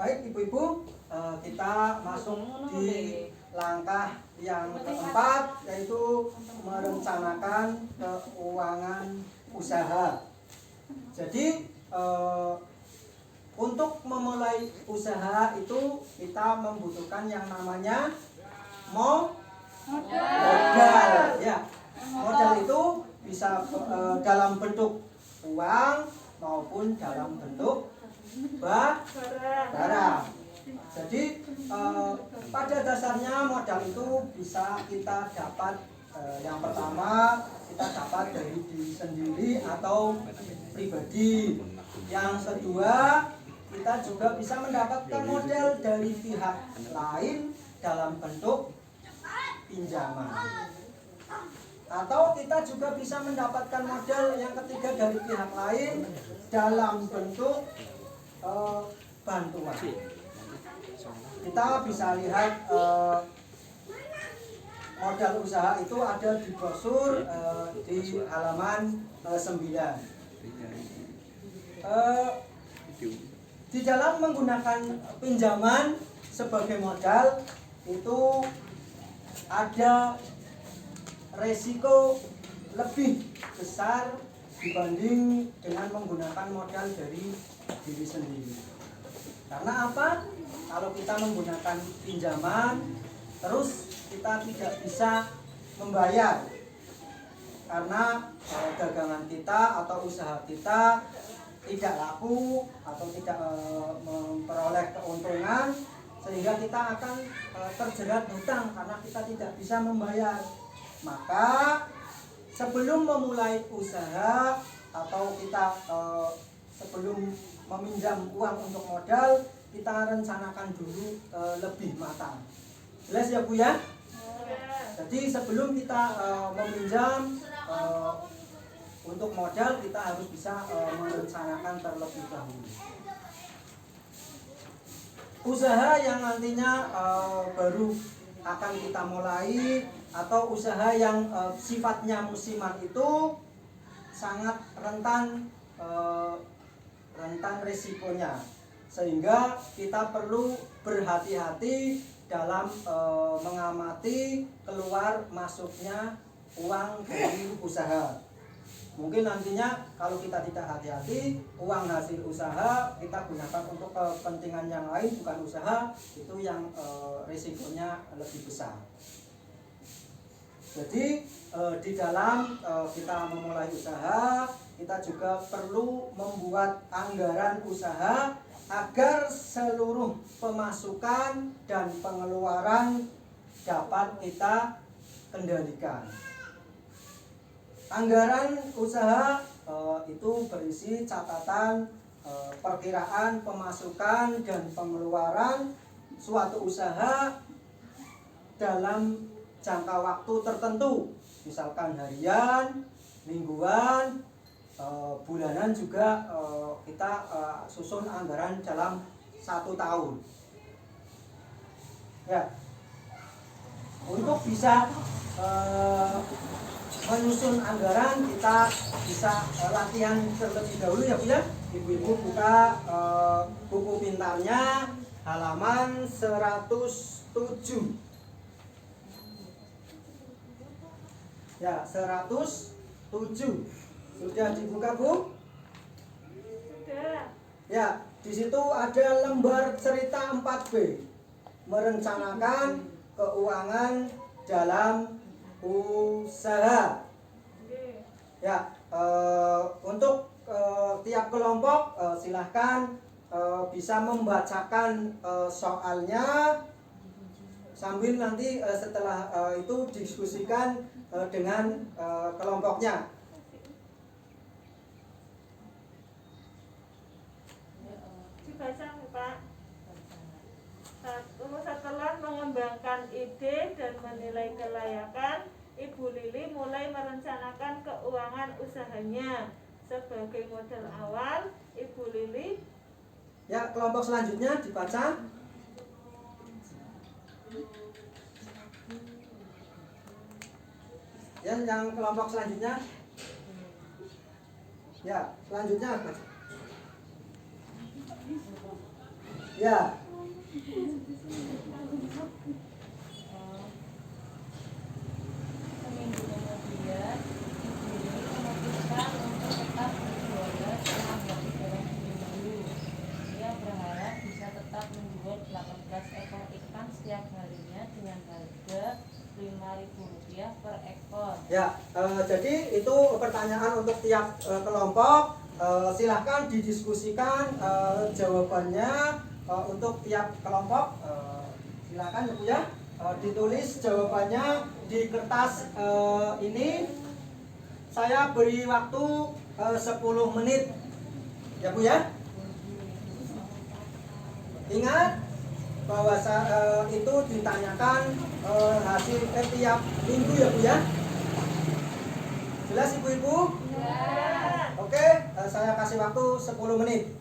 Baik ibu-ibu, kita masuk di langkah yang keempat, yaitu merencanakan keuangan usaha. Jadi untuk memulai usaha itu kita membutuhkan yang namanya modal. Ya, modal itu bisa dalam bentuk uang maupun dalam bentuk barang. Jadi pada dasarnya modal itu bisa kita dapat, yang pertama kita dapat dari diri sendiri atau pribadi. Yang kedua, kita juga bisa mendapatkan modal dari pihak lain dalam bentuk pinjaman. Atau kita juga bisa mendapatkan modal yang ketiga dari pihak lain dalam bentuk bantuan. Kita bisa lihat modal usaha itu ada di brosur di halaman 9. Di dalam menggunakan pinjaman sebagai modal itu ada resiko lebih besar dibanding dengan menggunakan modal dari diri sendiri. Karena apa? Kalau kita menggunakan pinjaman terus kita tidak bisa membayar karena dagangan kita atau usaha kita tidak laku atau tidak memperoleh keuntungan, sehingga kita akan terjerat hutang karena kita tidak bisa membayar. Maka sebelum memulai usaha atau kita sebelum meminjam uang untuk modal, kita rencanakan dulu lebih matang. Jelas ya Bu ya? Jadi sebelum kita meminjam untuk modal, kita harus bisa merencanakan terlebih dahulu. Usaha yang nantinya baru akan kita mulai atau usaha yang sifatnya musiman itu sangat rentan risikonya, sehingga kita perlu berhati-hati dalam mengamati keluar masuknya uang dari usaha. Mungkin nantinya kalau kita tidak hati-hati, uang hasil usaha kita gunakan untuk kepentingan yang lain bukan usaha, itu yang risikonya lebih besar. Jadi di dalam kita memulai usaha, kita juga perlu membuat anggaran usaha agar seluruh pemasukan dan pengeluaran dapat kita kendalikan. Anggaran usaha itu berisi catatan perkiraan pemasukan dan pengeluaran suatu usaha dalam jangka waktu tertentu, misalkan harian, mingguan, bulanan juga kita susun anggaran dalam 1 tahun. Ya, untuk bisa menyusun anggaran kita bisa latihan terlebih dahulu ya Bu ya. Ibu-ibu buka buku pintarnya halaman 107. Ya, 107. Sudah dibuka Bu? Sudah. Ya, di situ ada lembar cerita 4B. Merencanakan keuangan dalam usaha. Ya, untuk tiap kelompok silahkan bisa membacakan soalnya sambil nanti setelah itu diskusikan dengan kelompoknya. Dibaca Pak. Setelah mengembangkan ide dan menilai kelayakan, Ibu Lili mulai merencanakan keuangan usahanya. Sebagai modal awal, Ibu Lili. Ya, kelompok selanjutnya dibaca. Ya, yang kelompok selanjutnya. Ya, selanjutnya apa? Ya. Seminggu kemudian ibu ini memutuskan untuk tetap berjualan selama 3 minggu. Ia berharap bisa tetap menjual 18 ekor ikan setiap harinya dengan harga Rp5.000 per ekor. Ya, jadi itu pertanyaan untuk tiap kelompok. Silahkan didiskusikan jawabannya untuk tiap kelompok. Silahkan ya Bu ya, ditulis jawabannya di kertas ini. Saya beri waktu 10 menit ya Bu ya. Ingat bahwa itu ditanyakan hasil tiap minggu ya Bu ya. Jelas ibu-ibu? Ya. Oke, saya kasih waktu 10 menit.